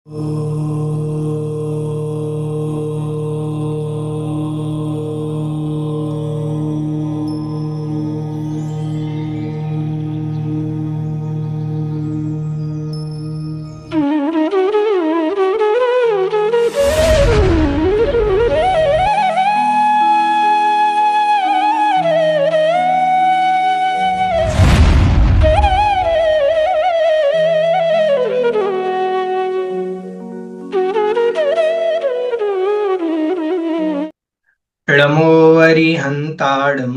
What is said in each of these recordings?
ळमो वरिहन्ताडं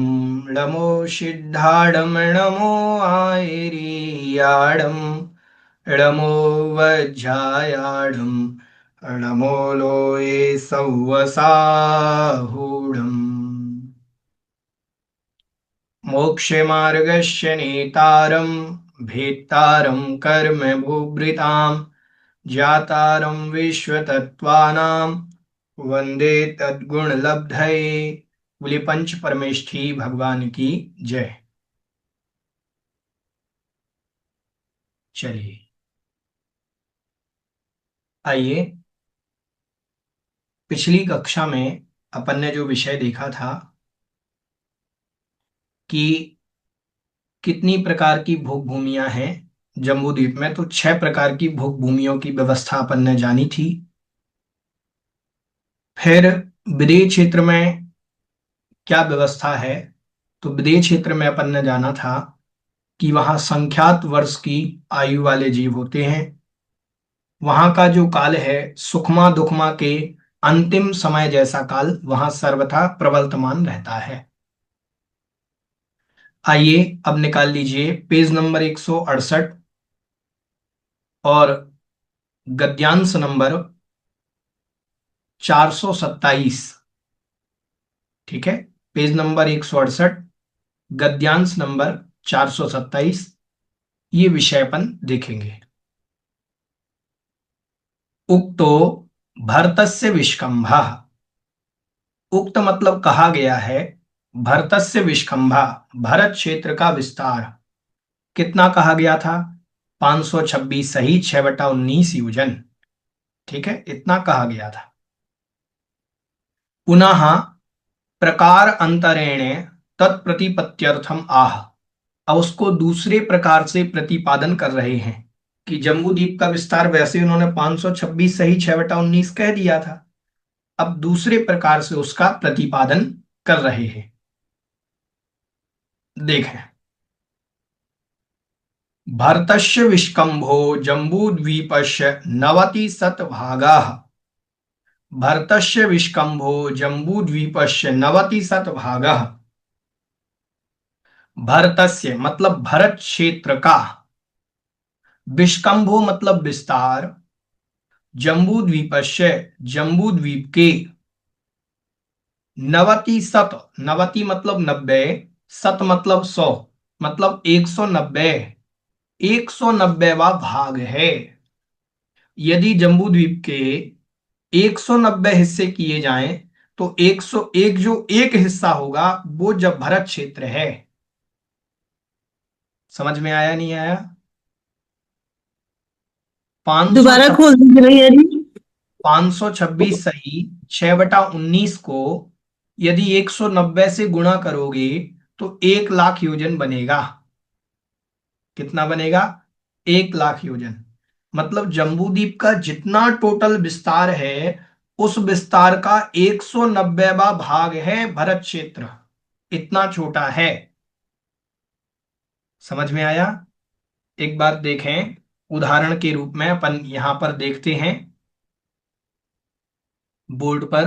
ळमो सिद्धाडं ळमो आयरीयाडं ळमो वज्झायाडं ळमो लोये सव्वसाहूडम् मोक्षमार्गस्य नेतारं भेत्तारं कर्म भूभृतां ज्ञातारं विश्वतत्त्वानां वंदे तद्गुण लब्धये। बोले पंच परमेष्ठी भगवान की जय। चलिए, आइए, पिछली कक्षा में अपन ने जो विषय देखा था कि कितनी प्रकार की भोग भूमियां हैं जम्बू द्वीप में, तो 6 प्रकार की भोग भूमियों की व्यवस्था अपन ने जानी थी। फिर विदेह क्षेत्र में क्या व्यवस्था है, तो विदेह क्षेत्र में अपन ने जाना था कि वहां संख्यात वर्ष की आयु वाले जीव होते हैं। वहां का जो काल है सुखमा दुखमा के अंतिम समय जैसा काल वहां सर्वथा प्रवर्तमान रहता है। आइए अब निकाल लीजिए पेज नंबर 168 और गद्यांश नंबर 427। ठीक है, पेज नंबर 168, गद्यांश नंबर 427, ये विषय अपन देखेंगे। उक्तो भरतस्य विष्कंभा। उक्त मतलब कहा गया है, भरतस्य विष्कंभा, भरत क्षेत्र का विस्तार। कितना कहा गया था? 526 सही 6/19 योजन। ठीक है, इतना कहा गया था। पुनः प्रकार अंतरेण तत्प्रतिपत्त्यर्थम आह। अब उसको दूसरे प्रकार से प्रतिपादन कर रहे हैं कि जम्बू द्वीप का विस्तार वैसे उन्होंने 526 सही 6/19 कह दिया था, अब दूसरे प्रकार से उसका प्रतिपादन कर रहे हैं। देखें, भरतस्य विष्कंभो जम्बूद्वीपस्य 90 शतभागाः। भरतस्य विष्कंभो जम्बूद्वीपस्य 90 शतभागः। भरतस्य मतलब भरत क्षेत्र का, विष्कंभो मतलब विस्तार, जम्बूद्वीपस्य जम्बूद्वीप के, 90 शत, 90 मतलब 90, शत मतलब 100, मतलब 190, 190वां भाग है। यदि जम्बूद्वीप के 190 हिस्से किए जाएं तो 101 जो एक हिस्सा होगा वो जब भरत क्षेत्र है। समझ में आया नहीं आया? 500 दोबारा खोल दीजिए भैया जी। 526 सही 6/19 को यदि 190 से गुणा करोगे तो 1 लाख योजन बनेगा। कितना बनेगा? 1 लाख योजन। मतलब जम्बूद्वीप का जितना टोटल विस्तार है उस विस्तार का 190वां भाग है भरत क्षेत्र। इतना छोटा है। समझ में आया? एक बार देखें, उदाहरण के रूप में अपन यहां पर देखते हैं बोर्ड पर।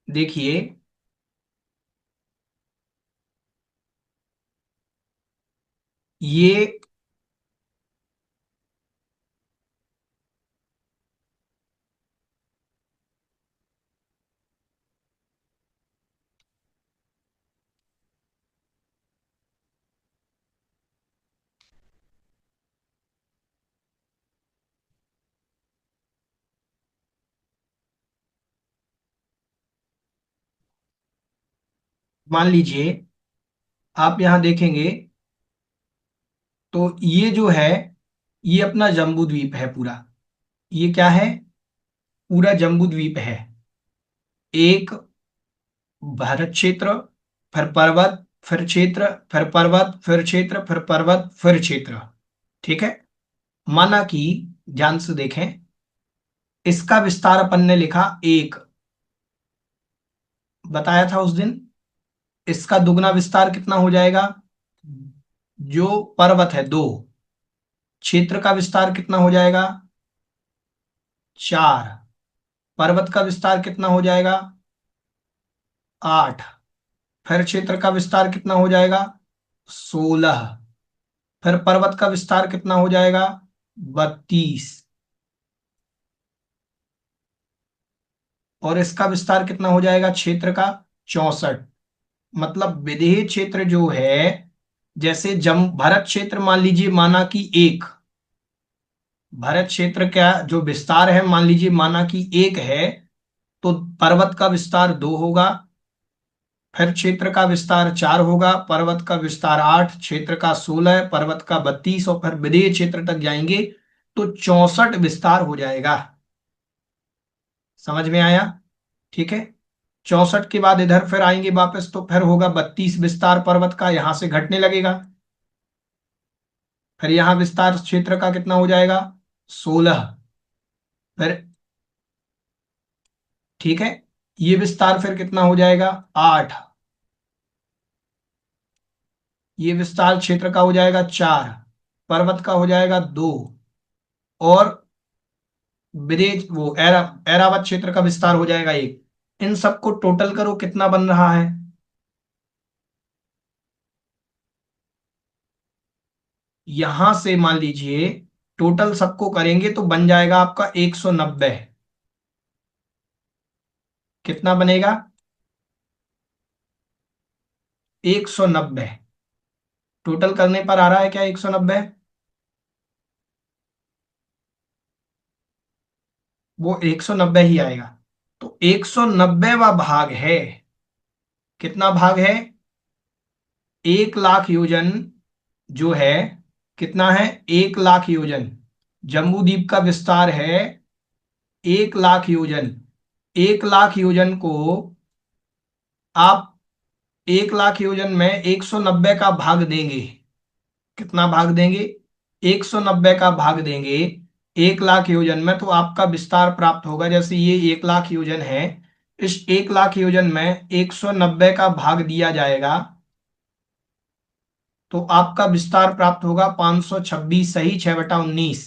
देखिए, ये मान लीजिए आप यहां देखेंगे तो ये जो है, ये अपना जम्बू द्वीप है पूरा। ये क्या है? पूरा जम्बू द्वीप है। एक भारत क्षेत्र, फिर पर्वत, फिर क्षेत्र, फिर पर्वत, फिर क्षेत्र, फिर पर्वत, फिर क्षेत्र। ठीक है। माना कि, ध्यान से देखें, इसका विस्तार अपन ने लिखा एक, बताया था उस दिन। इसका दुगना विस्तार कितना हो जाएगा? जो पर्वत है दो। क्षेत्र का विस्तार कितना हो जाएगा? चार। पर्वत का विस्तार कितना हो जाएगा? आठ। फिर क्षेत्र का विस्तार कितना हो जाएगा? 16। फिर पर्वत का विस्तार कितना हो जाएगा? 32। और इसका विस्तार कितना हो जाएगा क्षेत्र का? 64। मतलब विदेह क्षेत्र जो है, जैसे जम भरत क्षेत्र मान लीजिए, माना कि एक, भरत क्षेत्र का जो विस्तार है मान लीजिए माना कि एक है, तो पर्वत का विस्तार दो होगा, फिर क्षेत्र का विस्तार चार होगा, पर्वत का विस्तार आठ, क्षेत्र का 16, पर्वत का 32, और फिर विदेह क्षेत्र तक जाएंगे तो 64 विस्तार हो जाएगा। समझ में आया? ठीक है। 64 के बाद इधर फिर आएंगे वापस तो फिर होगा 32 विस्तार पर्वत का, यहां से घटने लगेगा। फिर यहां विस्तार क्षेत्र का कितना हो जाएगा? 16। फिर, ठीक है, ये विस्तार फिर कितना हो जाएगा? 8। ये विस्तार क्षेत्र का हो जाएगा 4, पर्वत का हो जाएगा 2, और ब्रेज वो एरावत क्षेत्र का विस्तार हो जाएगा 1। इन सबको टोटल करो कितना बन रहा है। यहां से मान लीजिए टोटल सबको करेंगे तो बन जाएगा आपका 190। कितना बनेगा? 190। टोटल करने पर आ रहा है क्या 190? वो 190 ही आएगा। तो 190वां भाग है। कितना भाग है? 1 लाख योजन जो है, कितना है? 1 लाख योजन। जम्बू द्वीप का विस्तार है 1 लाख योजन। 1 लाख योजन को आप 1 लाख योजन में 190 का भाग देंगे। कितना भाग देंगे? 190 का भाग देंगे 1 लाख योजन में, तो आपका विस्तार प्राप्त होगा। जैसे ये 1 लाख योजन है, इस 1 लाख योजन में 190 का भाग दिया जाएगा तो आपका विस्तार प्राप्त होगा 526। सही, 6/19।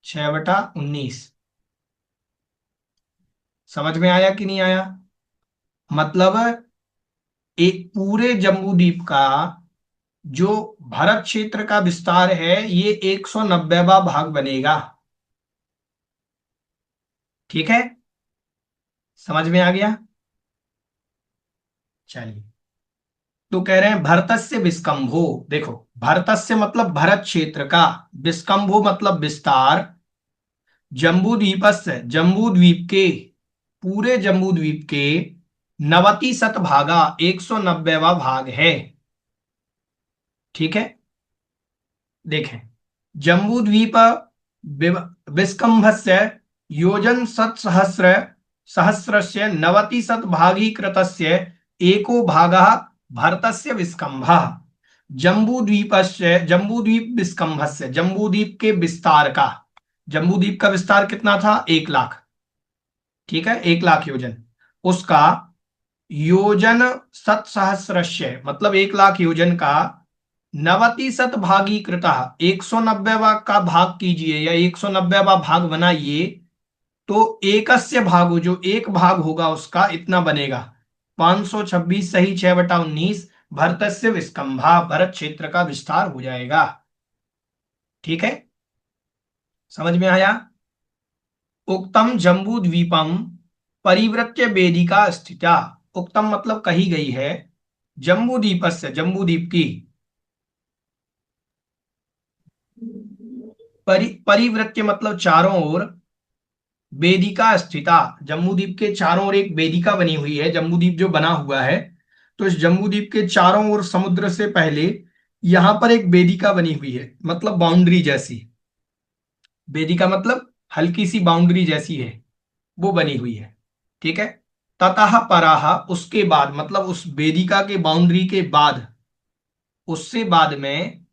6/19। समझ में आया कि नहीं आया? मतलब एक पूरे जम्बू द्वीप का जो भारत क्षेत्र का विस्तार है ये 190वां भाग बनेगा। ठीक है। समझ में आ गया? चलिए। तो कह रहे हैं भरतस्य विस्कंभो। देखो, भरतस्य मतलब भरत क्षेत्र का, विस्कंभो मतलब विस्तार, जम्बू द्वीपस्य जम्बू द्वीप के, पूरे जम्बू द्वीप के 90 शतभागा 190वां भाग है। ठीक है। देखें, जम्बू द्वीप विस्कंभस्य योजन सत्सहस्र सहस्रस्य 90 शतभागीकृतस्य एको भागः भरतस्य विस्कंभः। जम्बूद्वीपस्य जम्बूद्वीप विस्कंभस्य, जम्बूद्वीप के विस्तार का, जम्बूद्वीप का विस्तार कितना था? 1 लाख। ठीक है, 1 लाख योजन। उसका योजन सत्सहस्रस्य मतलब 1 लाख योजन का 90 शतभागीकृत, 190वां का भाग कीजिए या 190वां भाग बनाइए तो एकस्य भागो, जो एक भाग होगा उसका इतना बनेगा 526। सही, 6/19। भरतस्य विस्कंभा, भरत क्षेत्र का विस्तार हो जाएगा। ठीक है। समझ में आया? उक्तम जम्बू द्वीपम परिवृत्य वेदिका स्थिता। उक्तम मतलब कही गई है, जम्बू द्वीपस्य जम्बू द्वीप की, परिवृत्य मतलब चारों ओर, वेदिका स्थिता, जम्बूद्वीप के चारों ओर एक वेदिका बनी हुई है, जम्बूद्वीप जो बना हुआ है, तो इस जम्बूद्वीप के चारों ओर समुद्र से पहले यहां पर एक वेदिका बनी हुई है, मतलब बाउंड्री जैसी। वेदिका मतलब हल्की सी बाउंड्री जैसी है, वो बनी हुई है। ठीक है। ततः पराह, उसके बाद, मतलब उस वेदिका के बाउंड्री के बाद, उससे बाद में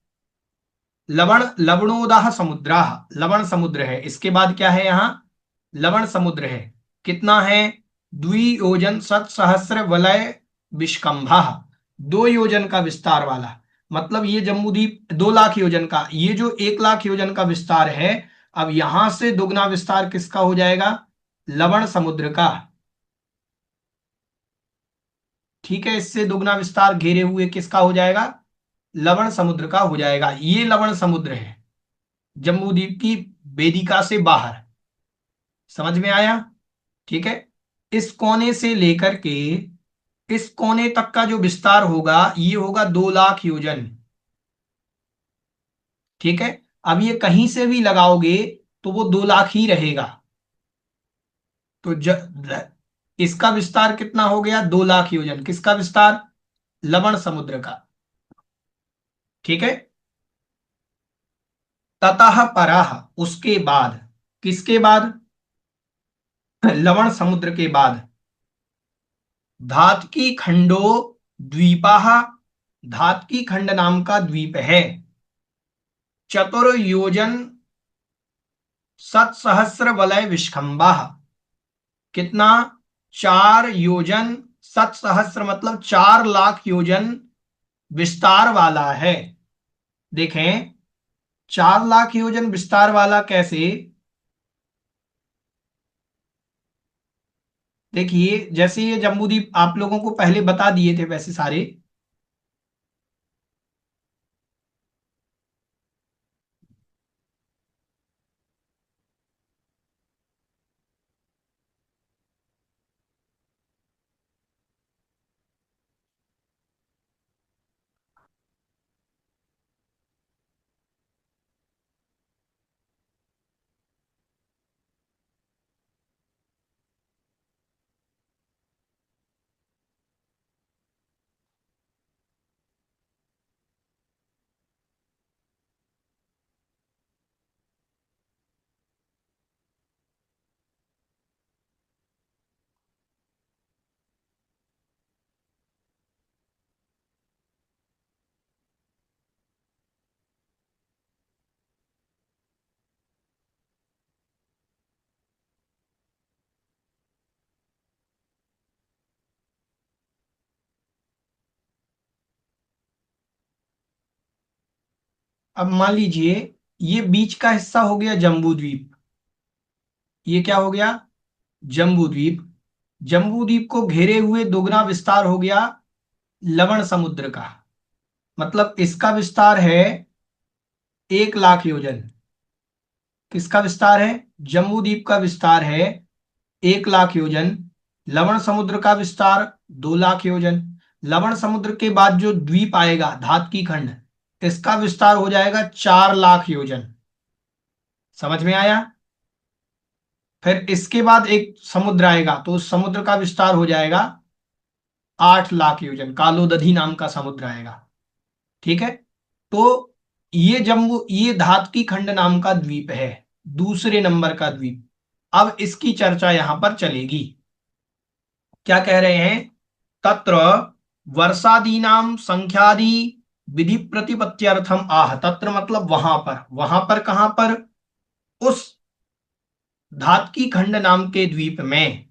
लवणोदाह समुद्रा, लवण समुद्र है। इसके बाद क्या है यहाँ? लवण समुद्र है। कितना है? द्वियोजन सत्सहस्र वलय विष्कंभा, 2 योजन का विस्तार वाला। मतलब ये जम्बूद्वीप 2 लाख योजन का, ये जो 1 लाख योजन का विस्तार है, अब यहां से दुगना विस्तार किसका हो जाएगा? लवण समुद्र का। ठीक है, इससे दुगना विस्तार घेरे हुए किसका हो जाएगा? लवण समुद्र का हो जाएगा। ये लवण समुद्र है जम्बूद्वीप की वेदिका से बाहर। समझ में आया? ठीक है। इस कोने से लेकर के इस कोने तक का जो विस्तार होगा ये होगा 2 लाख योजन। ठीक है। अब ये कहीं से भी लगाओगे तो वो 2 लाख ही रहेगा। तो इसका विस्तार कितना हो गया? 2 लाख योजन। किसका विस्तार? लवण समुद्र का। ठीक है। ततः परः, उसके बाद। किसके बाद? लवण समुद्र के बाद। धातकी खंडो द्वीपाः, धातकी खंड नाम का द्वीप है। चतुर्योजन सत्सहस्र वलय विष्कंभा, कितना? 4 योजन, सत्सहस्र मतलब 4 लाख योजन विस्तार वाला है। देखें, 4 लाख योजन विस्तार वाला कैसे? देखिए, जैसे ये जम्बूद्वीप आप लोगों को पहले बता दिए थे वैसे सारे। अब मान लीजिए ये बीच का हिस्सा हो गया जम्बूद्वीप। ये क्या हो गया? जम्बूद्वीप। जम्बूद्वीप को घेरे हुए दोगुना विस्तार हो गया लवण समुद्र का। मतलब इसका विस्तार है 1 लाख योजन। किसका विस्तार है? जम्बूद्वीप का विस्तार है 1 लाख योजन। लवण समुद्र का विस्तार 2 लाख योजन। लवण समुद्र के बाद जो द्वीप आएगा धातकी खंड, इसका विस्तार हो जाएगा 4 लाख योजन। समझ में आया? फिर इसके बाद एक समुद्र आएगा तो उस समुद्र का विस्तार हो जाएगा 8 लाख योजन, कालोदधी नाम का समुद्र आएगा। ठीक है। तो ये जम्बू, ये धातकी खंड नाम का द्वीप है, दूसरे नंबर का द्वीप। अब इसकी चर्चा यहां पर चलेगी। क्या कह रहे हैं? तत्र वर्षादीनाम संख्यादि विधि प्रतिपत्त्यर्थम आह। तत्र मतलब वहां पर, वहां पर कहां पर? उस धातकी खंड नाम के द्वीप में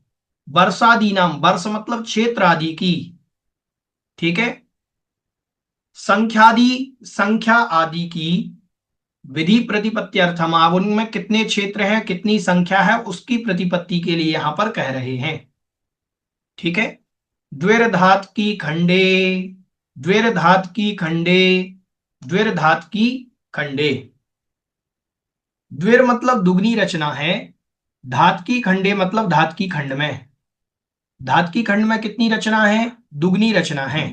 वर्षादि नाम, वर्ष मतलब क्षेत्र आदि की। ठीक है। संख्यादि, संख्या आदि की विधि प्रतिपत्ति अर्थम, आप उनमें कितने क्षेत्र हैं, कितनी संख्या है, उसकी प्रतिपत्ति के लिए यहां पर कह रहे हैं। ठीक है। द्विर्धात की खंडे, द्विर्धात की खंडे, द्विर्धात की खंडे। द्विर मतलब दुगनी रचना है, धात की खंडे मतलब धात की खंड में। धात की खंड में कितनी रचना है? दुगनी रचना है।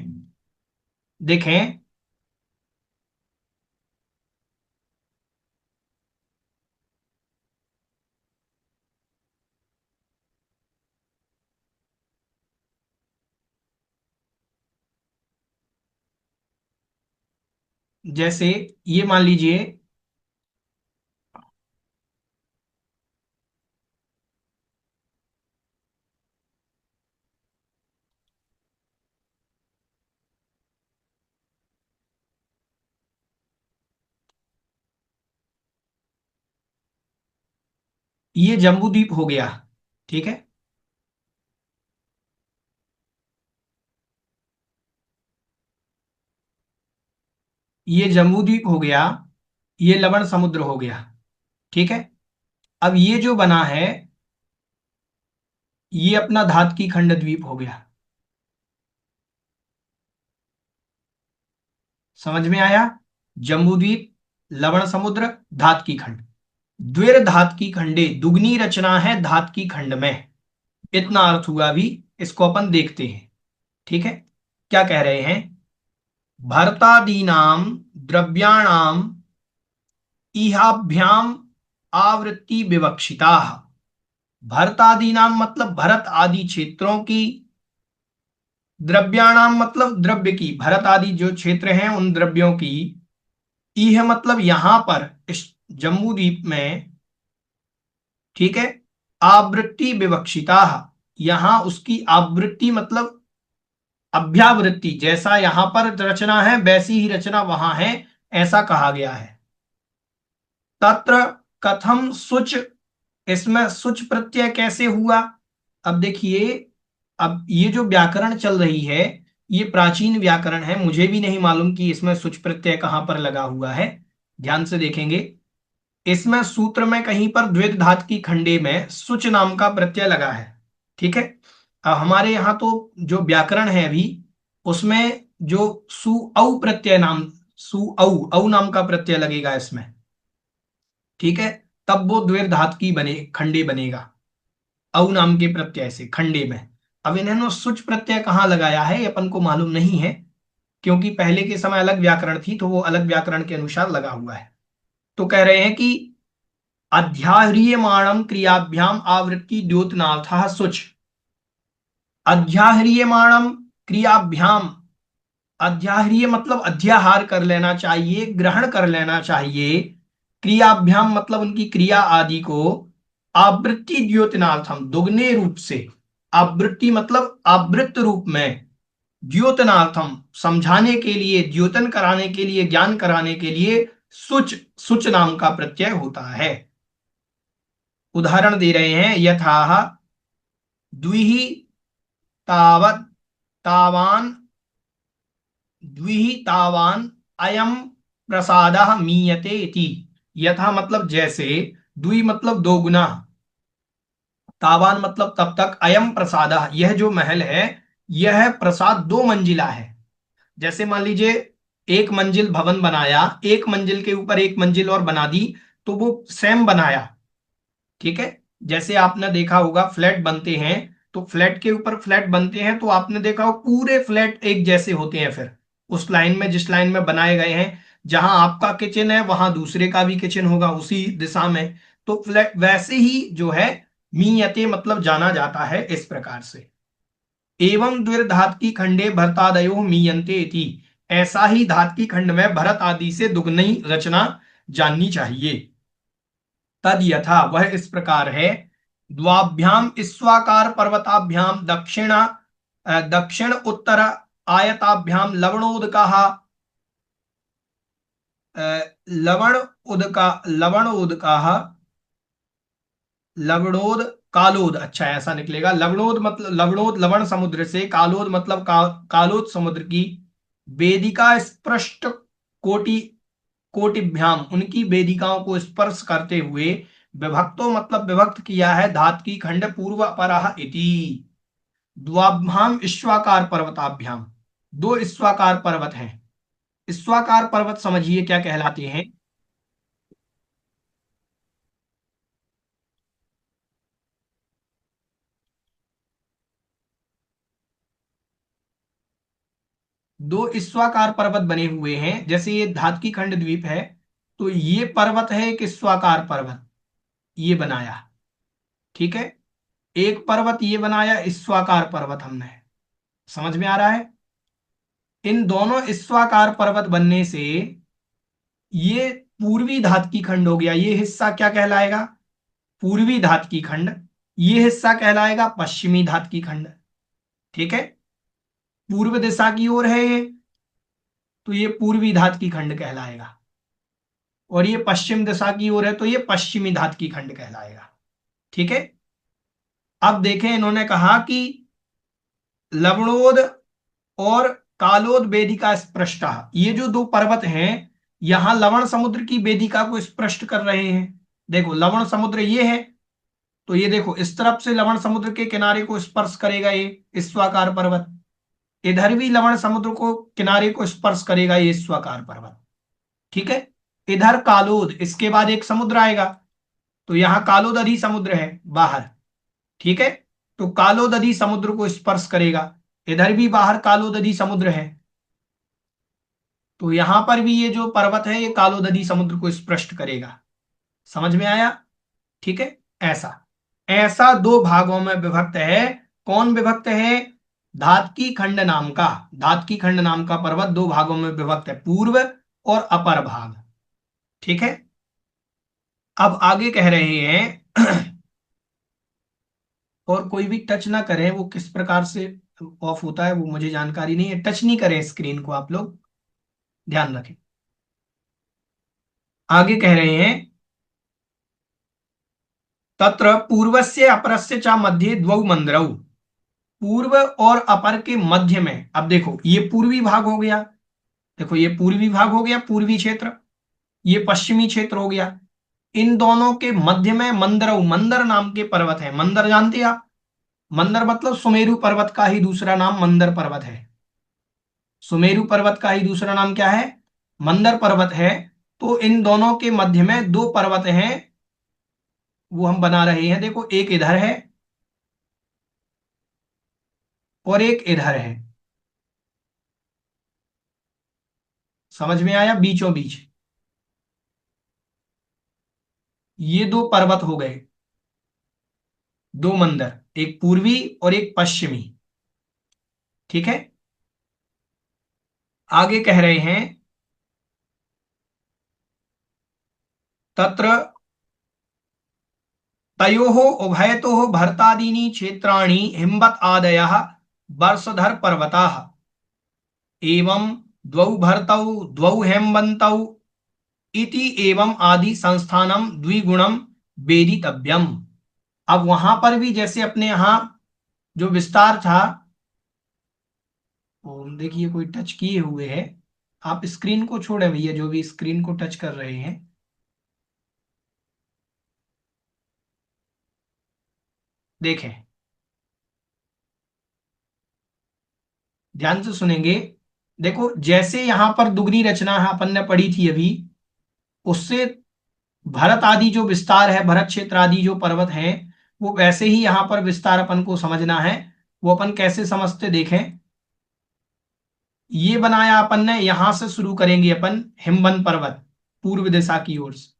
देखें, जैसे ये मान लीजिए, ये जम्बू द्वीप हो गया, ठीक है। ये जम्बू द्वीप हो गया, ये लवण समुद्र हो गया, ठीक है। अब ये जो बना है, ये अपना धातकी खंड द्वीप हो गया। समझ में आया? जम्बू द्वीप, लवण समुद्र, धातकी खंड। द्विर धातकी खंडे, दुगनी रचना है धातकी खंड में, इतना अर्थ हुआ। भी इसको अपन देखते हैं, ठीक है। क्या कह रहे हैं? भरतादीनाम द्रव्याणाम इहाभ्याम आवृत्ति विवक्षिता। भरतादीनाम मतलब भरत आदि क्षेत्रों की, द्रव्याणाम मतलब द्रव्य की, भरत आदि जो क्षेत्र हैं उन द्रव्यों की, इह मतलब यहां पर इस जम्बू द्वीप में, ठीक है, आवृत्ति विवक्षिता, यहां उसकी आवृत्ति मतलब अभ्यावृत्ति, जैसा यहां पर रचना है वैसी ही रचना वहां है, ऐसा कहा गया है। तत्र कथम सुच, इसमें सुच प्रत्यय कैसे हुआ? अब देखिए, अब ये जो व्याकरण चल रही है, ये प्राचीन व्याकरण है, मुझे भी नहीं मालूम कि इसमें सुच प्रत्यय कहां पर लगा हुआ है। ध्यान से देखेंगे, इसमें सूत्र में कहीं पर द्वित धात की खंडे में सुच नाम का प्रत्यय लगा है, ठीक है। अब हमारे यहाँ तो जो व्याकरण है अभी, उसमें जो सु औ प्रत्यय नाम, सु औ नाम का प्रत्यय लगेगा इसमें, ठीक है। तब वो द्विर धात की बने खंडे बनेगा, औ नाम के प्रत्यय से खंडे में। अब इन्होंने सुच प्रत्यय कहाँ लगाया है ये अपन को मालूम नहीं है, क्योंकि पहले के समय अलग व्याकरण थी, तो वो अलग व्याकरण के अनुसार लगा हुआ है। तो कह रहे हैं कि अध्याह्रियमाणम क्रियाभ्याम आवृत्ति द्योतनाथ सुच। अध्याह्रियमाणम क्रियाभ्याम, अध्याह्रिय मतलब अध्याहार कर लेना चाहिए, ग्रहण कर लेना चाहिए, क्रियाभ्याम मतलब उनकी क्रिया आदि को, आवृत्ति द्योतनार्थम दुगने रूप से, आवृत्ति मतलब आवृत्त रूप में, द्योतनार्थम समझाने के लिए, द्योतन कराने के लिए, ज्ञान कराने के लिए सुच, सुच नाम का प्रत्यय होता है। उदाहरण दे रहे हैं, यथा द्विहि तावत तावान, द्विहि तावान अयम प्रसादः मीयते इति। यथा मतलब जैसे, द्वि मतलब दो गुना, तावान मतलब तब तक, अयम प्रसादः यह जो महल है, यह प्रसाद दो मंजिला है। जैसे मान लीजिए, एक मंजिल भवन बनाया, एक मंजिल के ऊपर एक मंजिल और बना दी, तो वो सेम बनाया, ठीक है। जैसे आपने देखा होगा फ्लैट बनते हैं, तो फ्लैट के ऊपर फ्लैट बनते हैं, तो आपने देखा हो पूरे फ्लैट एक जैसे होते हैं, फिर उस लाइन में, जिस लाइन में बनाए गए हैं, जहां आपका किचन है वहां दूसरे का भी किचन होगा उसी दिशा में। तो फ्लैट वैसे ही जो है, मीयते मतलब जाना जाता है इस प्रकार से। एवं द्विर्धात की खंडे भरतादयो मीयंते इति, ऐसा ही धात की खंड में भरत आदि से दुगनी रचना जाननी चाहिए। तद यथा वह इस प्रकार है, द्वाभ्याम ईश्वाकार पर्वताभ्याम दक्षिण उत्तर आयताभ्याम लवणोदका, लवण उदका, लवणोद कालोद, अच्छा ऐसा निकलेगा। लवणोद मतलब लवणोद लवण समुद्र से, कालोद मतलब कालोद समुद्र की, वेदिका स्पृष्ट कोटि कोटिभ्याम उनकी वेदिकाओं को स्पर्श करते हुए, विभक्तो मतलब विभक्त किया है धात की खंड पूर्व अपराह इति। द्वाभ्याम ईश्वाकार पर्वताभ्याम, दो ईश्वाकार पर्वत हैं। ईश्वाकार पर्वत समझिए क्या कहलाते हैं? दो ईश्वाकार पर्वत बने हुए हैं, जैसे ये धात की खंड द्वीप है, तो ये पर्वत है एक ईश्वाकार पर्वत, ये बनाया, ठीक है। एक पर्वत ये बनाया ईश्वाकार पर्वत हमने। समझ में आ रहा है? इन दोनों ईश्वाकार पर्वत बनने से ये पूर्वी धात की खंड हो गया, ये हिस्सा क्या कहलाएगा? पूर्वी धात की खंड। ये हिस्सा कहलाएगा पश्चिमी धात की खंड। ठीक है, पूर्व दिशा की ओर है ये, तो ये पूर्वी धात की खंड कहलाएगा। और ये पश्चिम दिशा की ओर है तो ये पश्चिमी धात की खंड कहलाएगा। ठीक है, अब देखें, इन्होंने कहा कि लवणोद और कालोद वेदिका स्पृष्टा, ये जो दो पर्वत हैं, यहां लवण समुद्र की वेदिका को स्पृष्ट कर रहे हैं। देखो लवण समुद्र ये है, तो ये देखो इस तरफ से लवण समुद्र के किनारे को स्पर्श करेगा ये स्वाकार पर्वत, इधर भी लवण समुद्र को किनारे को स्पर्श करेगा ये स्वाकार पर्वत। ठीक है, इधर कालोद, इसके बाद एक समुद्र आएगा, तो यहां कालोद अधि समुद्र है बाहर। ठीक है, तो कालो नदी समुद्र को स्पर्श करेगा, इधर भी बाहर कालो नदी समुद्र है, तो यहां पर भी ये जो पर्वत है ये कालो नदी समुद्र को स्पर्श करेगा। समझ में आया? ठीक है, ऐसा ऐसा दो भागों में विभक्त है। कौन विभक्त है? धातकी खंड नाम का, धातकी खंड नाम का पर्वत दो भागों में विभक्त है, पूर्व और अपर भाग। ठीक है, अब आगे कह रहे हैं और कोई भी टच ना करें, वो किस प्रकार से ऑफ होता है वो मुझे जानकारी नहीं है, टच नहीं करें स्क्रीन को आप लोग, ध्यान रखें। आगे कह रहे हैं तत्र पूर्वस्य अपरस्य च मध्ये द्वौ मंदरौ, पूर्व और अपर के मध्य में, अब देखो ये पूर्वी भाग हो गया, देखो ये पूर्वी भाग हो गया, पूर्वी क्षेत्र, ये पश्चिमी क्षेत्र हो गया, इन दोनों के मध्य में मंदरौ, मंदर नाम के पर्वत है। मंदर जानते हैं आप? मंदर मतलब सुमेरु पर्वत का ही दूसरा नाम मंदर पर्वत है। सुमेरु पर्वत का ही दूसरा नाम क्या है? मंदर पर्वत है। तो इन दोनों के मध्य में दो पर्वत हैं, वो हम बना रहे हैं। देखो एक इधर है और एक इधर है, समझ में आया? बीचों बीच ये दो पर्वत हो गए, दो मंदिर, एक पूर्वी और एक पश्चिमी। ठीक है, आगे कह रहे हैं तत्र तयोः उभयतोः भरतादीनि क्षेत्राणि हिमवत् आदयः वर्षधर पर्वताः एवं द्वौ भरतौ द्वौ हेमवन्तौ इति एवं आदि संस्थानम द्विगुणम वेदितव्यम। अब वहां पर भी जैसे अपने यहां जो विस्तार था, वो देखिए कोई टच किए हुए है, आप स्क्रीन को छोड़े भैया, जो भी स्क्रीन को टच कर रहे हैं, देखें ध्यान से सुनेंगे। देखो जैसे यहां पर दुगनी रचना है अपन ने पढ़ी थी अभी, उससे भरत आदि जो विस्तार है, भरत क्षेत्र आदि जो पर्वत है, वो वैसे ही यहां पर विस्तार अपन को समझना है। वो अपन कैसे समझते देखें, ये बनाया अपन ने, यहां से शुरू करेंगे अपन हिमवन पर्वत, पूर्व दिशा की ओर से,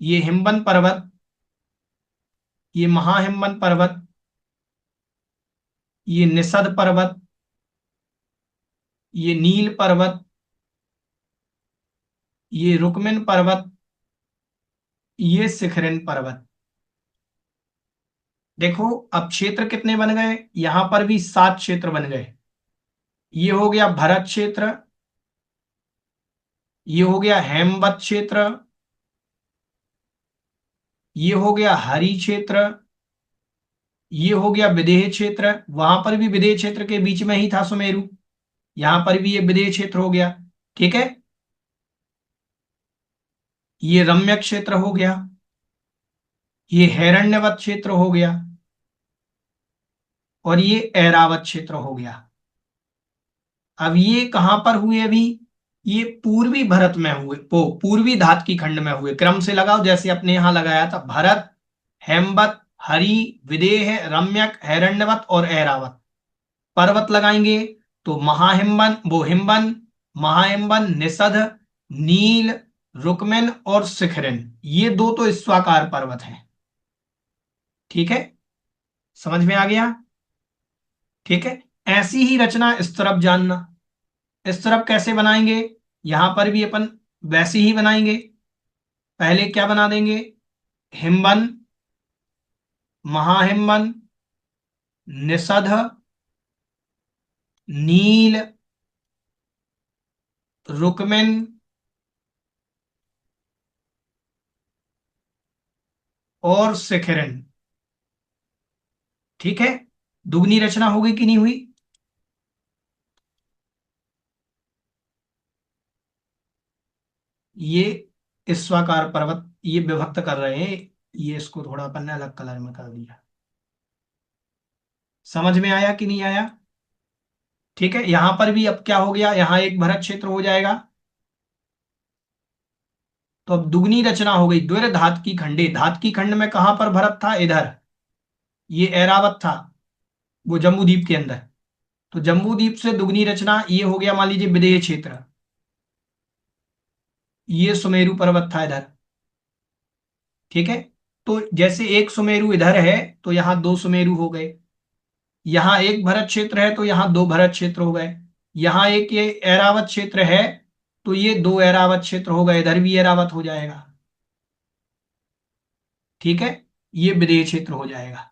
ये हिमवन पर्वत, ये महाहिमवन पर्वत, ये निषद पर्वत, ये नील पर्वत, ये रुक्मिन पर्वत, ये शिखरिन पर्वत। देखो अब क्षेत्र कितने बन गए, यहां पर भी 7 क्षेत्र बन गए। ये हो गया भरत क्षेत्र, ये हो गया हेमवत क्षेत्र, ये हो गया हरि क्षेत्र, ये हो गया विदेह क्षेत्र, वहां पर भी विदेह क्षेत्र के बीच में ही था सुमेरु, यहां पर भी ये विदेह क्षेत्र हो गया। ठीक है, ये रम्य क्षेत्र हो गया, ये हिरण्यवत क्षेत्र हो गया, और ये ऐरावत क्षेत्र हो गया। अब ये कहां पर हुए अभी? ये पूर्वी भरत में हुए, पूर्वी धात की खंड में हुए। क्रम से लगाओ जैसे अपने यहां लगाया था, भरत, हेमवत, हरि, विदेह, रम्यक, हिरण्यवत और ऐरावत पर्वत लगाएंगे, तो महाहिमवन, वो हिमवन, महाहिमवन, निषद, नील, रुक्मिन और शिखरिन, ये दो तो स्वाकार पर्वत हैं। ठीक है, समझ में आ गया? ठीक है, ऐसी ही रचना इस तरफ जानना। इस तरफ कैसे बनाएंगे? यहां पर भी अपन वैसे ही बनाएंगे। पहले क्या बना देंगे? हिमवन, महाहिमवन, निषद, नील, रुक्मिन और शिखरिन। ठीक है, दुगनी रचना हो गई कि नहीं हुई? ये ईश्वाकार पर्वत ये विभक्त कर रहे हैं। ये इसको थोड़ा अपन ने अलग कलर में कर दिया। समझ में आया कि नहीं आया? ठीक है, यहां पर भी अब क्या हो गया, यहां एक भरत क्षेत्र हो जाएगा। तो अब दुगनी रचना हो गई। द्विर धात की खंडे, धात की खंड में कहां पर भरत था? इधर। ये ऐरावत था, वो जम्बू द्वीप के अंदर। तो जम्बू द्वीप से दुगनी रचना ये हो गया, मान लीजिए विदेह क्षेत्र। ये सुमेरु पर्वत था इधर। ठीक है, तो जैसे एक सुमेरु इधर है तो यहां दो सुमेरु हो गए। यहां एक भरत क्षेत्र है तो यहां दो भरत क्षेत्र हो गए। यहां एक ये ऐरावत क्षेत्र है तो ये दो ऐरावत क्षेत्र हो गए, इधर भी ऐरावत हो जाएगा। ठीक है, ये विदेह क्षेत्र हो जाएगा।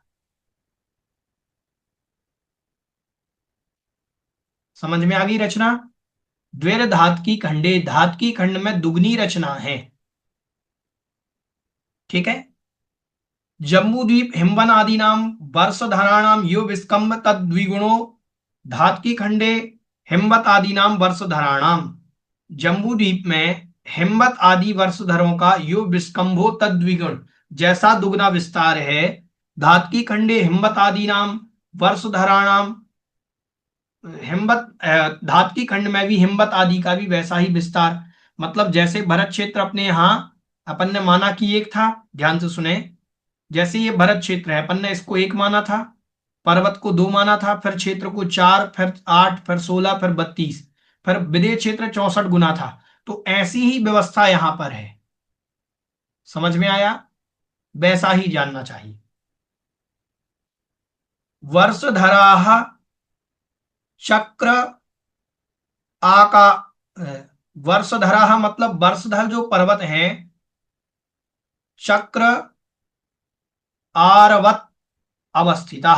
समझ में आ गई रचना? द्वैर धात की खंडे, धात की खंड में दुगनी रचना है। ठीक है, जम्बू द्वीप हिमवन आदि नाम वर्षधराणाम यो विस्कंभ तद्विगुणो धात की खंडे हिमवत आदि नाम वर्षधराणाम। जम्बू द्वीप में हिमवत आदि वर्षधरों का यो विस्कंभो तद्विगुण, जैसा दुगना विस्तार है। धात की खंडे हिमवत आदि नाम वर्षधराणाम, हिमवत धात की खंड में भी हिमवत आदि का भी वैसा ही विस्तार। मतलब जैसे भरत क्षेत्र अपने यहाँ अपन ने माना कि एक था, ध्यान से सुने। जैसे ये भरत क्षेत्र है, अपन ने इसको एक माना था, पर्वत को दो माना था, फिर क्षेत्र को चार, फिर आठ, फिर 16, फिर 32, फिर विदेह क्षेत्र 64 गुना था। तो ऐसी ही व्यवस्था यहां पर है। समझ में आया? वैसा ही जानना चाहिए। वर्षधराः चक्र आका वर्षधराः मतलब वर्षधर जो पर्वत हैं, चक्र आरवत अवस्थिता।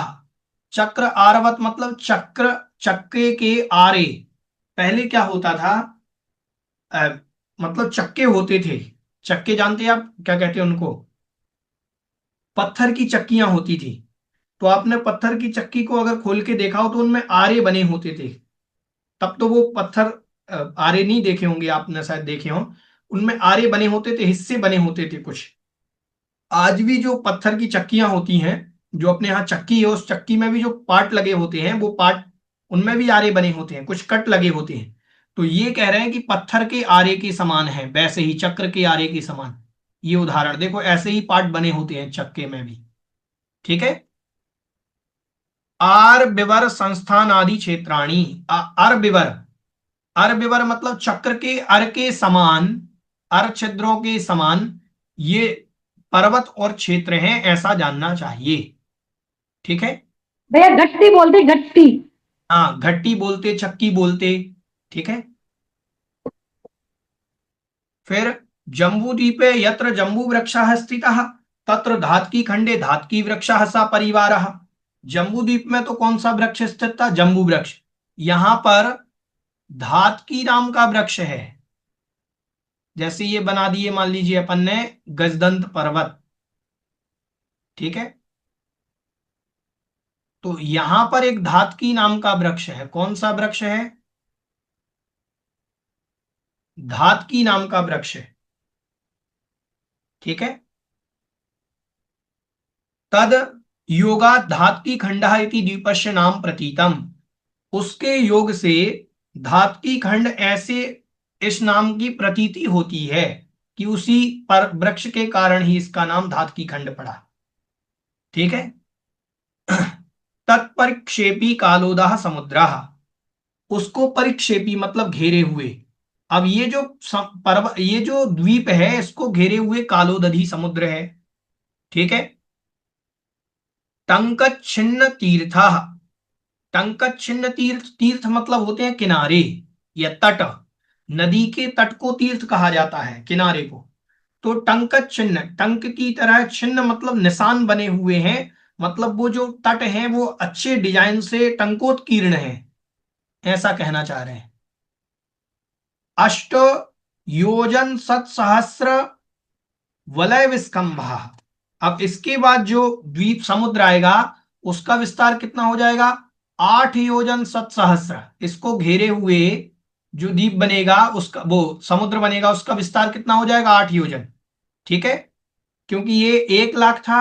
चक्र आरवत मतलब चक्र, चक्के के आरे। पहले क्या होता था? अ, मतलब चक्के होते थे। चक्के जानते हैं आप क्या कहते हैं उनको? पत्थर की चक्कियां होती थी। तो आपने पत्थर की चक्की को अगर खोल के देखा हो तो उनमें आरे बने होते थे। तब तो वो पत्थर आरे नहीं देखे होंगे आपने, शायद देखे हो। उनमें आरे बने होते थे, हिस्से बने होते थे कुछ। आज भी जो पत्थर की चक्कियां होती हैं, जो अपने यहाँ चक्की है, उस चक्की में भी जो पार्ट लगे होते हैं, वो पार्ट उनमें भी आरे बने होते हैं, कुछ कट लगे होते हैं। तो ये कह रहे हैं कि पत्थर के आरे के समान है, वैसे ही चक्र के आरे के समान। ये उदाहरण देखो, ऐसे ही पार्ट बने होते हैं चक्के में भी। ठीक है, आर विवर संस्थान आदि क्षेत्राणी। अर विवर, अर विवर मतलब चक्र के अर के समान, अर छिद्रों के समान ये पर्वत और क्षेत्र हैं, ऐसा जानना चाहिए। ठीक है, भैया गट्टी बोलते, गट्टी। हाँ, घट्टी बोलते, चक्की बोलते। ठीक है, फिर जम्बू द्वीपे यत्र जम्बू वृक्षः स्थितः तत्र धातकी खंडे धातकी वृक्षः स परिवारः। जम्बू द्वीप में तो कौन सा वृक्ष स्थित था? जम्बू वृक्ष। यहां पर धातकी नाम का वृक्ष है। जैसे ये बना दिए मान लीजिए अपन ने गजदंत पर्वत। ठीक है, तो यहां पर एक धातकी नाम का वृक्ष है। कौन सा वृक्ष है? धातकी नाम का वृक्ष है। ठीक है, तद योगा धातकी खंडः इति द्वीपस्य नाम प्रतीतम। उसके योग से धातकी खंड ऐसे इस नाम की प्रतीति होती है कि उसी पर वृक्ष के कारण ही इसका नाम धातकी खंड पड़ा। ठीक है, तत्परिक्षेपी कालोदः समुद्र, उसको परिक्षेपी मतलब घेरे हुए। अब ये जो ये जो द्वीप है, इसको घेरे हुए कालोदधी समुद्र है। ठीक है, टंकच्छिन्न तीर्थ, टंकच्छिन्न तीर्थ, तीर्थ मतलब होते हैं किनारे या तट। नदी के तट को तीर्थ कहा जाता है, किनारे को। तो टंक चिन्ह, टंक की तरह चिन्ह मतलब निशान बने हुए हैं, मतलब वो जो तट हैं वो अच्छे डिजाइन से टंकोत्कीर्ण है, ऐसा कहना चाह रहे हैं। अष्ट योजन सत्सहस्र वलय विस्कंभा। अब इसके बाद जो द्वीप समुद्र आएगा उसका विस्तार कितना हो जाएगा? 8 योजन सत्सहस्र। इसको घेरे हुए जो द्वीप बनेगा, उसका वो समुद्र बनेगा, उसका विस्तार कितना हो जाएगा? 8 योजन। ठीक है, क्योंकि ये 1 लाख था,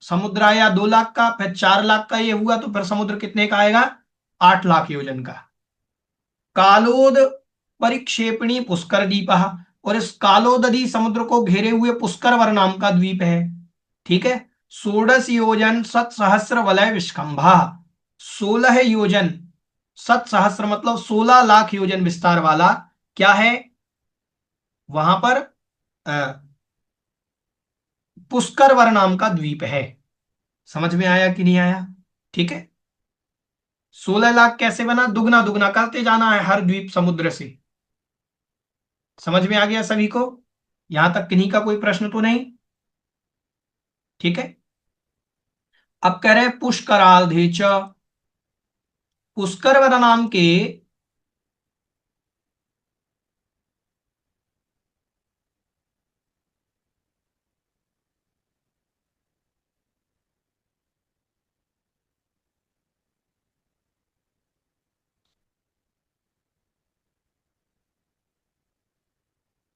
समुद्र आया 2 लाख का, फिर 4 लाख का ये हुआ, तो फिर समुद्र कितने का आएगा? 8 लाख योजन का। कालोद परिक्षेपणी पुष्कर द्वीप। और इस कालोदरी समुद्र को घेरे हुए पुष्कर वर नाम का द्वीप है। ठीक है। 16 योजन सत्सहस्र वलय विस्कंभा। 16 योजन सत्सहस्र मतलब 16 लाख योजन विस्तार वाला क्या है वहां पर? अ, पुष्कर वर नाम का द्वीप है। समझ में आया कि नहीं आया? ठीक है। 16 लाख कैसे बना? दुगना दुगना करते जाना है हर द्वीप समुद्र से। समझ में आ गया सभी को? यहां तक किन्हीं का कोई प्रश्न तो नहीं? ठीक है। अब कह रहे हैं पुष्कराधे च। पुष्कर वर नाम के,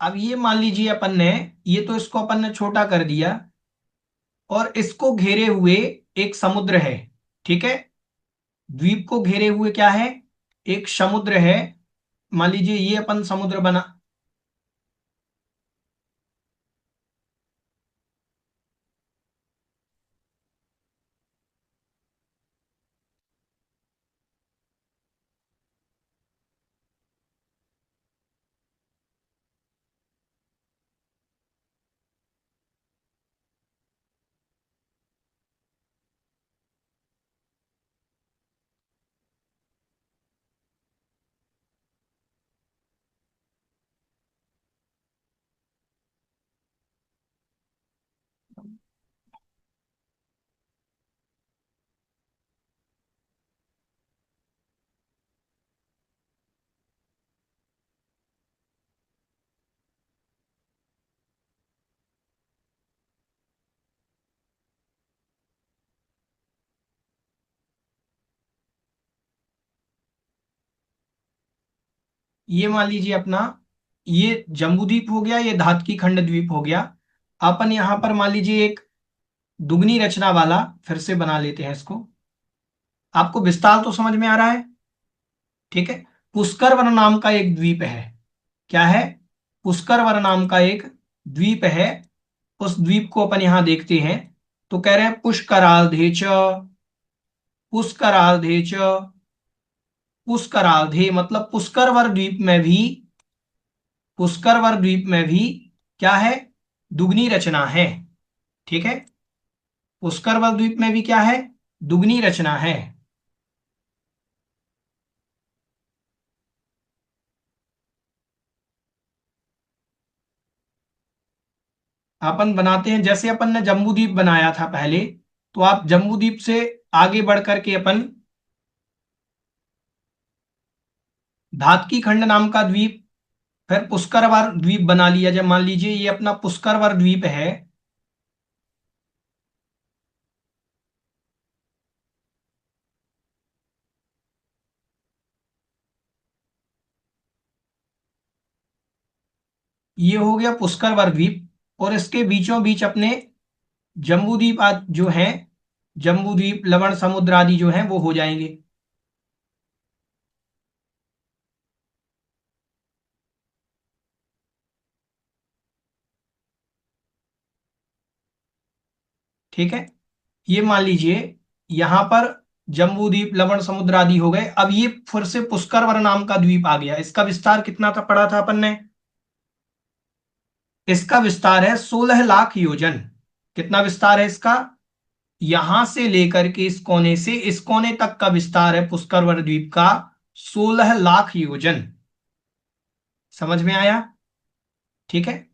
अब ये मान लीजिए अपन ने, ये तो इसको अपन ने छोटा कर दिया, और इसको घेरे हुए एक समुद्र है। ठीक है। द्वीप को घेरे हुए क्या है? एक समुद्र है। मान लीजिए ये अपन समुद्र बना। ये मान लीजिए अपना, ये जम्बूद्वीप हो गया, ये धातकी खंड द्वीप हो गया। अपन यहां पर मान लीजिए एक दुगनी रचना वाला फिर से बना लेते हैं इसको। आपको विस्तार तो समझ में आ रहा है? ठीक है। पुष्कर वन नाम का एक द्वीप है। क्या है? पुष्कर वन नाम का एक द्वीप है। उस द्वीप को अपन यहां देखते हैं। तो कह रहे हैं पुष्कराधे च। पुष्कराधे च। पुष्कराधे मतलब पुष्करवर द्वीप में भी, पुष्करवर द्वीप में भी क्या है? दुगनी रचना है। ठीक है। पुष्करवर द्वीप में भी क्या है? दुगनी रचना है। अपन बनाते हैं, जैसे अपन ने जम्बूद्वीप बनाया था पहले, तो आप जम्बूद्वीप से आगे बढ़ करके अपन धातकी खंड नाम का द्वीप, फिर पुष्करवर द्वीप बना लिया। जब मान लीजिए ये अपना पुष्करवर द्वीप है। ये हो गया पुष्करवर द्वीप, और इसके बीचों बीच अपने जम्बूद्वीप जो हैं, जम्बूद्वीप लवण समुद्र आदि जो हैं वो हो जाएंगे। ठीक है। ये मान लीजिए यहां पर जम्बूद्वीप लवण समुद्र आदि हो गए। अब ये फिर से पुष्करवर नाम का द्वीप आ गया। इसका विस्तार कितना था पढ़ा था अपन ने? इसका विस्तार है 16 लाख योजन। कितना विस्तार है इसका? यहां से लेकर के इस कोने से इस कोने तक का विस्तार है पुष्करवर द्वीप का 16 लाख योजन। समझ में आया? ठीक है।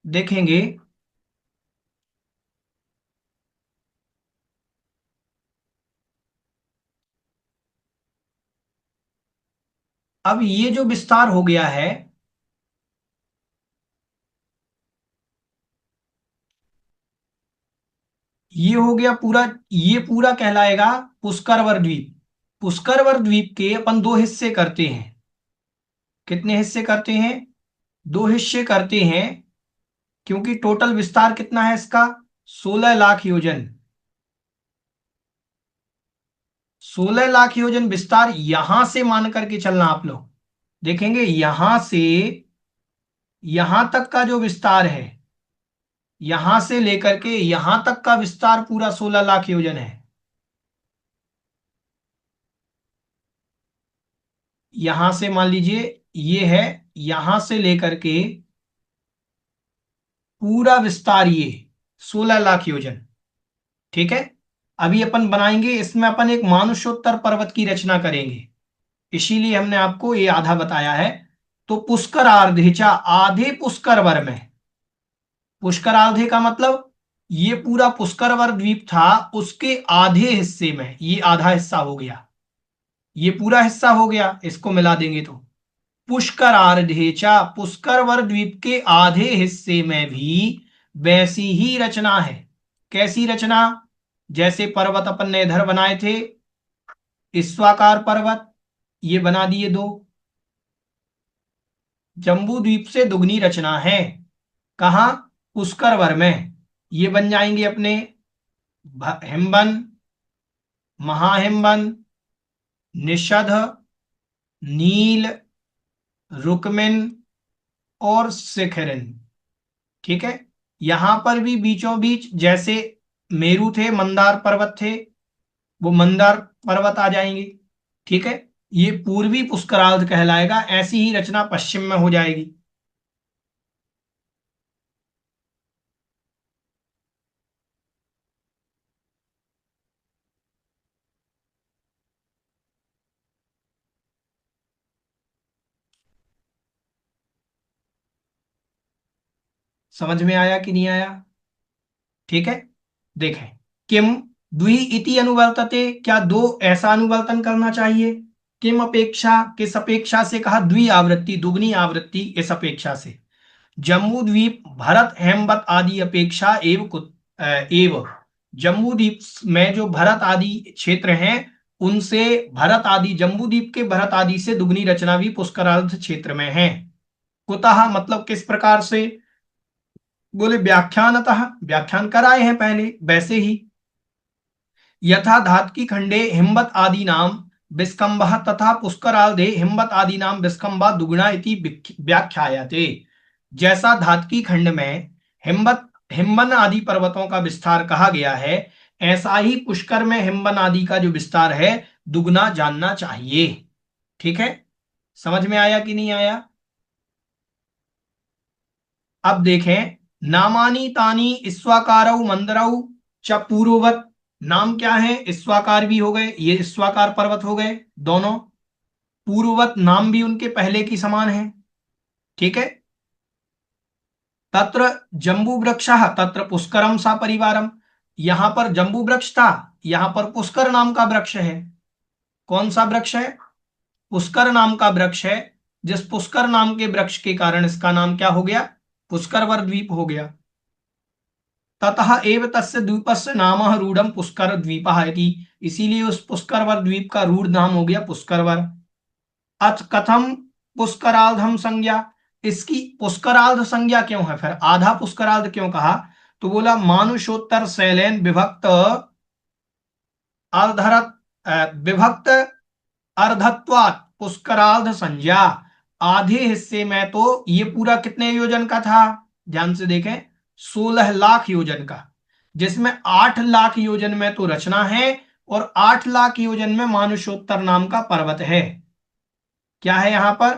देखेंगे। अब ये जो विस्तार हो गया है, ये हो गया पूरा, ये पूरा कहलाएगा पुष्करवर द्वीप। पुष्करवर द्वीप के अपन दो हिस्से करते हैं। कितने हिस्से करते हैं? दो हिस्से करते हैं, क्योंकि टोटल विस्तार कितना है इसका? 16 लाख योजन। 16 लाख योजन विस्तार यहां से मान करके चलना आप लोग। देखेंगे यहां से यहां तक का जो विस्तार है, यहां से लेकर के यहां तक का विस्तार पूरा 16 लाख योजन है। यहां से मान लीजिए ये है, यहां से लेकर के पूरा विस्तार ये 16 लाख योजन। ठीक है। अभी अपन बनाएंगे इसमें, अपन एक मानुषोत्तर पर्वत की रचना करेंगे, इसीलिए हमने आपको ये आधा बताया है। तो पुष्कर आर्धेचा, आधे पुष्कर वर में। पुष्कर आधे का मतलब ये पूरा पुष्कर वर द्वीप था, उसके आधे हिस्से में ये आधा हिस्सा हो गया, ये पूरा हिस्सा हो गया, इसको मिला देंगे तो पुष्कर आर्धेचा, पुष्कर वर द्वीप के आधे हिस्से में भी वैसी ही रचना है। कैसी रचना? जैसे पर्वत अपन ने इधर बनाए थे, ईश्वाकार पर्वत, ये बना दिए दो। जम्बू द्वीप से दुगनी रचना है। कहा? पुष्कर वर में। ये बन जाएंगे अपने हिमबन, महाहिमबन, निषद, नील, रुकमिन और शिखरिन। ठीक है। यहां पर भी बीचों बीच जैसे मेरु थे, मंदार पर्वत थे, वो मंदार पर्वत आ जाएंगे। ठीक है। ये पूर्वी पुष्करार्ध कहलाएगा, ऐसी ही रचना पश्चिम में हो जाएगी। समझ में आया कि नहीं आया? ठीक है। देखें, किम द्वि इति अनुवर्तते, क्या दो ऐसा अनुवर्तन करना चाहिए? किम अपेक्षा, किस अपेक्षा से कहा? द्वि आवृत्ति, दुगनी आवृत्ति, इस अपेक्षा से। जम्बू द्वीप भरत हेमवत आदि अपेक्षा एव जम्बू द्वीप में जो भरत आदि क्षेत्र हैं, उनसे भरत आदि, जम्बू द्वीप के भरत आदि से दुगनी रचना भी पुष्करार्ध क्षेत्र में है। कुतः मतलब किस प्रकार से? बोले व्याख्यानतः, व्याख्यान कराए हैं पहले वैसे ही। यथा धात की खंडे हिम्बत आदि नाम विस्कंभ तथा पुष्करार्धे हिम्बत आदि नाम विस्कंभा दुगुणा इति व्याख्यायते। जैसा धात की खंड में हिम्बत हिम्बन आदि पर्वतों का विस्तार कहा गया है, ऐसा ही पुष्कर में हिम्बन आदि का जो विस्तार है दुगना जानना चाहिए। ठीक है। समझ में आया कि नहीं आया? अब देखें, नामानी तानी ईश्वाकारौ मंदरौ च पूर्ववत। नाम क्या है? ईश्वाकार भी हो गए, ये ईश्वाकार पर्वत हो गए दोनों। पूर्ववत नाम भी उनके पहले की समान है। ठीक है। तत्र जम्बू वृक्ष, तत्र पुष्करम सा परिवारम। यहां पर जम्बू वृक्ष था, यहां पर पुष्कर नाम का वृक्ष है। कौन सा वृक्ष है? पुष्कर नाम का वृक्ष है। जिस पुष्कर नाम के वृक्ष के कारण इसका नाम क्या हो गया? पुष्करवर द्वीप हो गया। ततः एव तस्य द्वीपस्य नाम रूढ़ पुष्कर द्वीप, इसीलिए उस पुष्करवर द्वीप का रूढ़ नाम हो गया पुष्करवर। अथ कथम पुष्करार्धम संज्ञा, इसकी पुष्करार्ध संज्ञा क्यों है? फिर आधा पुष्करार्ध क्यों कहा? तो बोला मानुषोत्तर शैलेन विभक्त अर्धरत विभक्त अर्धत्वात् पुष्करार्ध संज्ञा। आधे हिस्से में तो ये पूरा कितने योजन का था? ध्यान से देखें, 16 लाख योजन का, जिसमें 8 लाख योजन में तो रचना है और 8 लाख योजन में मानुषोत्तर नाम का पर्वत है। क्या है यहां पर?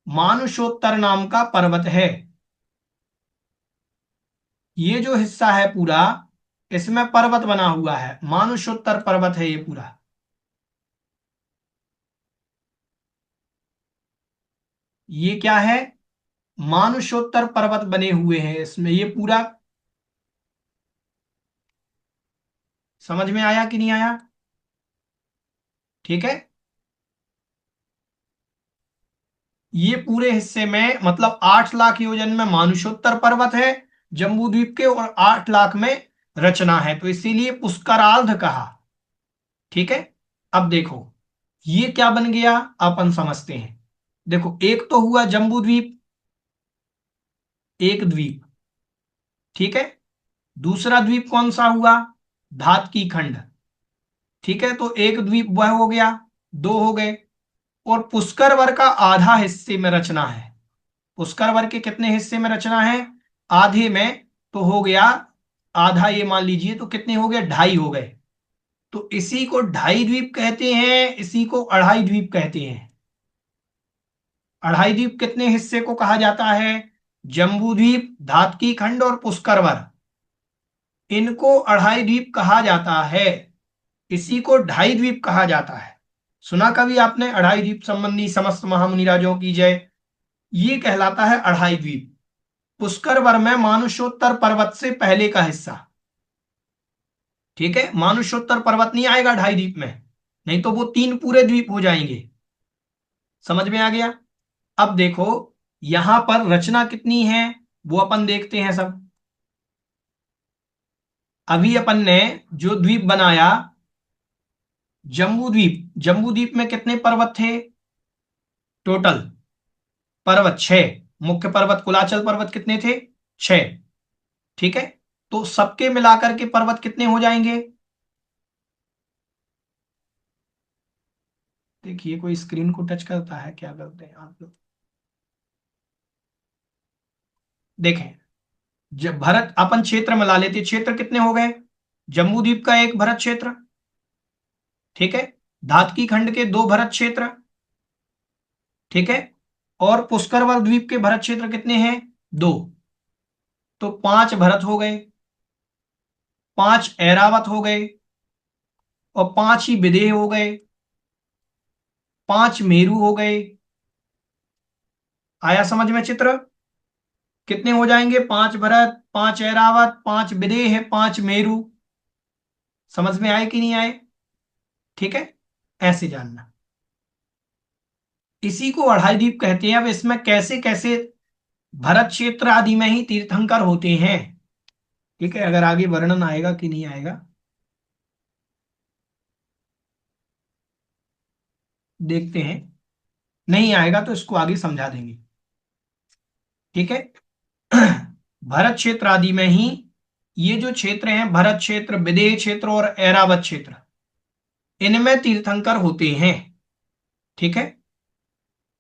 मानुषोत्तर नाम का पर्वत है। ये जो हिस्सा है पूरा, इसमें पर्वत बना हुआ है, मानुषोत्तर पर्वत है ये पूरा। ये क्या है? मानुषोत्तर पर्वत बने हुए हैं इसमें, ये पूरा। समझ में आया कि नहीं आया? ठीक है। ये पूरे हिस्से में मतलब 8 लाख योजन में मानुषोत्तर पर्वत है जम्बू द्वीप के, और 8 लाख में रचना है, तो इसीलिए पुष्करार्ध कहा। ठीक है। अब देखो ये क्या बन गया, अपन समझते हैं। देखो एक तो हुआ जम्बू द्वीप, एक द्वीप। ठीक है। दूसरा द्वीप कौन सा हुआ? धातकी खंड। ठीक है, तो एक द्वीप वह हो गया, दो हो गए। और पुष्कर वर का आधा हिस्से में रचना है। पुष्कर वर्ग के कितने हिस्से में रचना है? आधे में। तो हो गया आधा, ये मान लीजिए, तो कितने हो गए? 2.5 हो गए। तो इसी को 2.5 द्वीप कहते हैं, इसी को 2.5 द्वीप कहते हैं। 2.5 द्वीप कितने हिस्से को कहा जाता है? जम्बू द्वीप, धातकी खंड और पुष्कर वर्ग, इनको 2.5 द्वीप कहा जाता है। इसी को 2.5 द्वीप कहा जाता है। सुना कभी आपने 2.5 द्वीप संबंधी समस्त महामुनि राजाओं की जय? ये कहलाता है 2.5 द्वीप। पुष्कर वर में मानुषोत्तर पर्वत से पहले का हिस्सा। ठीक है, मानुषोत्तर पर्वत नहीं आएगा 2.5 द्वीप में, नहीं तो वो 3 पूरे द्वीप हो जाएंगे। समझ में आ गया? अब देखो यहां पर रचना कितनी है, वो अपन देखते हैं सब। अभी अपन ने जो द्वीप बनाया जम्बू द्वीप, जम्बू द्वीप में कितने पर्वत थे टोटल? पर्वत 6। मुख्य पर्वत कुलाचल पर्वत कितने थे? 6। ठीक है, तो सबके मिलाकर के पर्वत कितने हो जाएंगे? देखिए कोई स्क्रीन को टच करता है, क्या करते हैं आप लोग? देखें, जब भरत अपन क्षेत्र में ला लेते, क्षेत्र कितने हो गए? जम्बू द्वीप का एक भरत क्षेत्र। ठीक है। धातकी खंड के 2 भरत क्षेत्र। ठीक है। और पुष्करवर द्वीप के भरत क्षेत्र कितने हैं? 2। तो 5 भरत हो गए, 5 ऐरावत हो गए, और 5 ही विदेह हो गए, 5 मेरू हो गए। आया समझ में चित्र? कितने हो जाएंगे? 5 भरत, 5 ऐरावत, 5 विदेह, 5 मेरू। समझ में आए कि नहीं आए? ठीक है, ऐसे जानना। इसी को 2.5 द्वीप कहते हैं। अब इसमें कैसे कैसे भरत क्षेत्र आदि में ही तीर्थंकर होते हैं। ठीक है, अगर आगे वर्णन आएगा कि नहीं आएगा देखते हैं। नहीं आएगा तो इसको आगे समझा देंगे। ठीक है। भरत क्षेत्र आदि में ही ये जो क्षेत्र हैं, भरत क्षेत्र, विदेह क्षेत्र और ऐरावत क्षेत्र, इनमें तीर्थंकर होते हैं। ठीक है।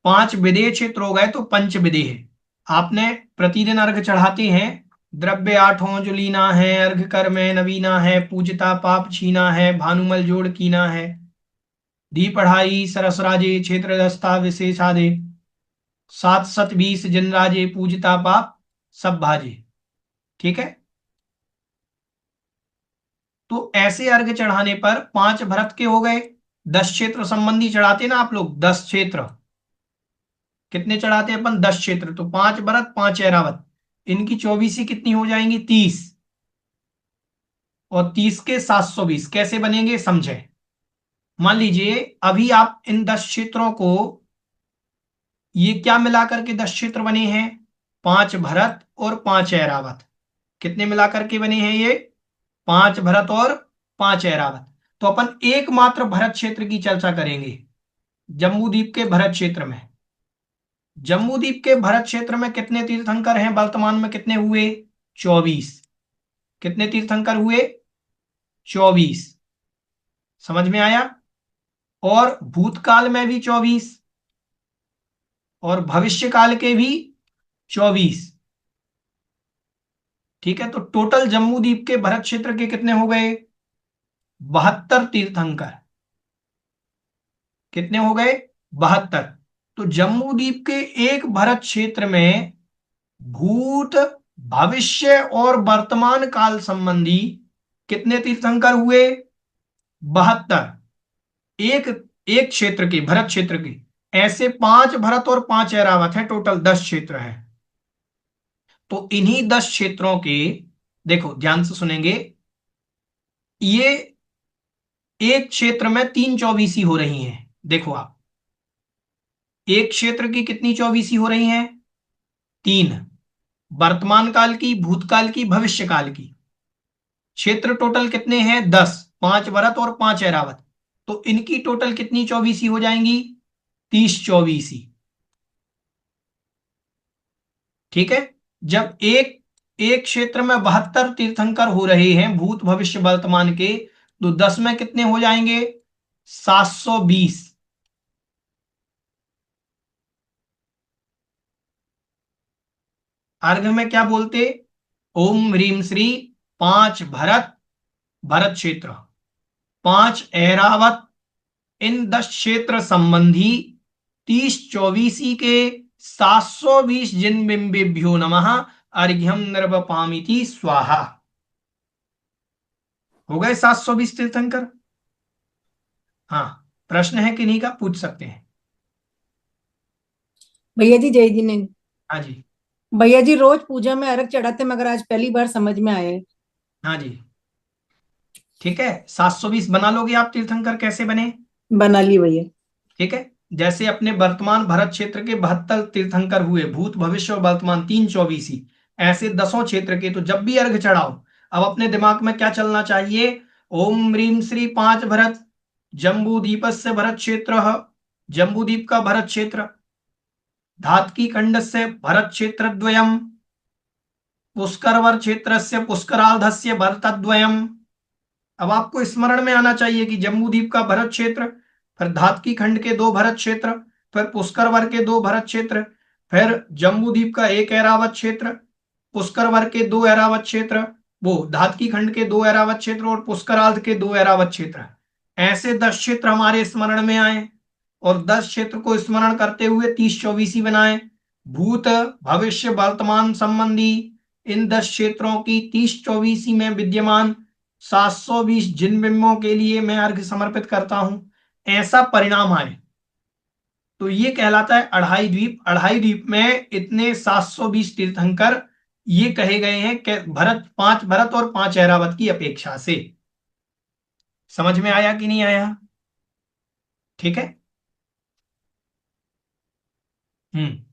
5 विदेह क्षेत्र हो गए तो पंच विदेह। आपने प्रतिदिन अर्घ चढ़ाते हैं, द्रव्य 8 जो लीना है, अर्घ कर में नवीना है, पूजता पाप छीना है, भानुमल जोड़ कीना है, धी पढ़ाई सरसराजे क्षेत्र दस्ता विशेषादे, 7 20 जिन राजे पूजता पाप सब भाजे। ठीक है। तो ऐसे अर्घ चढ़ाने पर 5 भरत के हो गए। 10 क्षेत्र संबंधी चढ़ाते ना आप लोग, 10 क्षेत्र। कितने चढ़ाते हैं अपन? 10 क्षेत्र। तो 5 भरत, 5 ऐरावत, इनकी 24 कितनी हो जाएंगी? 30। और 30 के 720 कैसे बनेंगे समझे। मान लीजिए अभी आप इन 10 क्षेत्रों को, ये क्या मिलाकर के 10 क्षेत्र बने हैं? 5 भरत और 5 ऐरावत। कितने मिलाकर के बने हैं ये? 5 भरत और 5 ऐरावत। तो अपन एकमात्र भरत क्षेत्र की चर्चा करेंगे, जम्बूद्वीप के भरत क्षेत्र में। जम्बूद्वीप के भरत क्षेत्र में कितने तीर्थंकर हैं वर्तमान में? कितने हुए? 24। कितने तीर्थंकर हुए? 24। समझ में आया? और भूतकाल में भी 24, और भविष्य काल के भी 24। ठीक है, तो टोटल जम्बूद्वीप के भरत क्षेत्र के कितने हो गए? 72 तीर्थंकर। कितने हो गए? 72। तो जम्बू द्वीप के एक भरत क्षेत्र में भूत, भविष्य और वर्तमान काल संबंधी कितने तीर्थंकर हुए? 72। एक एक क्षेत्र के, भरत क्षेत्र के, ऐसे 5 भरत और 5 ऐरावत है, टोटल 10 क्षेत्र है। तो इन्हीं 10 क्षेत्रों के, देखो ध्यान से सुनेंगे, ये एक क्षेत्र में 3 24 हो रही हैं। देखो आप, एक क्षेत्र की कितनी 24 हो रही हैं? 3। वर्तमान काल की, भूतकाल की, भविष्य काल की। क्षेत्र टोटल कितने हैं? 10। 5 भरत और 5 ऐरावत। तो इनकी टोटल कितनी 24 हो जाएंगी? 30 24। ठीक है। जब एक एक क्षेत्र में 72 तीर्थंकर हो रहे हैं, भूत भविष्य वर्तमान के, तो 10 में कितने हो जाएंगे? 720। अर्घ में क्या बोलते? ओम ह्रीम श्री 5 भरत, भरत क्षेत्र, 5 ऐरावत, इन 10 क्षेत्र संबंधी 30 24 के 720 जिन बिंबिभ्यो नमः अर्घ्यम निर्वपामिति स्वाहा। हो गए 720 तीर्थंकर। हाँ, प्रश्न है कि नहीं का पूछ सकते हैं। भैया जी जय जी ने। हाँ जी। भैया जी रोज पूजा में अर्घ चढ़ाते मगर आज पहली बार समझ में आया है। हाँ जी। ठीक है, 720 बना लोगे आप तीर्थंकर कैसे बने? बना ली भैया। ठीक है। जैसे अपने वर्तमान भरत क्षेत्र के 72 तीर्थंकर हुए, भूत भविष्य और वर्तमान 3 24, ऐसे 10 क्षेत्र के। तो जब भी अर्घ चढ़ाओ, अब अपने दिमाग में क्या चलना चाहिए? ओम ह्रीम श्री 5 भरत, जम्बू दीपस्य भरत क्षेत्र, जम्बू द्वीप का भरत क्षेत्र, धातकी खंड से भरत क्षेत्र द्वयम, पुष्करवर क्षेत्र से पुष्करार्धस्य भरतद्वयम। अब आपको स्मरण में आना चाहिए कि जम्बूद्वीप का भरत क्षेत्र, फिर धातकी खंड के 2 भरत क्षेत्र, फिर पुष्कर के 2 भरत क्षेत्र, फिर जम्बूद्वीप का 1 ऐरावत क्षेत्र, पुष्कर के 2 ऐरावत क्षेत्र, वो धातकी खंड के 2 ऐरावत क्षेत्र और पुष्करार्ध के 2 ऐरावत क्षेत्र। ऐसे 10 क्षेत्र हमारे स्मरण में आए, और 10 क्षेत्र को स्मरण करते हुए 30 24 बनाए। भूत भविष्य वर्तमान संबंधी इन 10 क्षेत्रों की 30 24 में विद्यमान 720 जिन बिंबों के लिए मैं अर्घ्य समर्पित करता हूं, ऐसा परिणाम आए, तो ये कहलाता है अढ़ाई द्वीप। अढ़ाई द्वीप में इतने 720 तीर्थंकर ये कहे गए हैं कि भरत, 5 भरत और 5 ऐरावत की अपेक्षा से। समझ में आया कि नहीं आया? ठीक है। हम्म।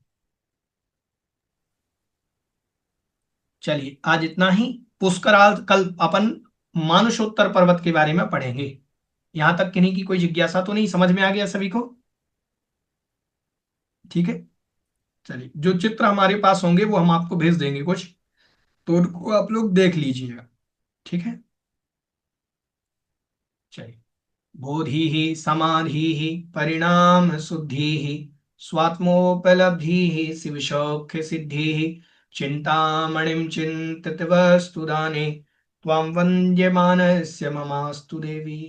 चलिए आज इतना ही। पुष्कराल कल अपन मानुषोत्तर पर्वत के बारे में पढ़ेंगे। यहां तक किन्हीं की कोई जिज्ञासा तो नहीं? समझ में आ गया सभी को? ठीक है। चलिए, जो चित्र हमारे पास होंगे वो हम आपको भेज देंगे कुछ, तो उनको आप लोग देख लीजिएगा। ठीक है। चलिए। बोधि समाधि परिणाम शुद्धि स्वात्मोपलब्धि शिव सौख्य सिद्धि चिंतामणिम चिंतित वस्तु दाने त्वां वन्द्यमानस्य ममास्तु देवी।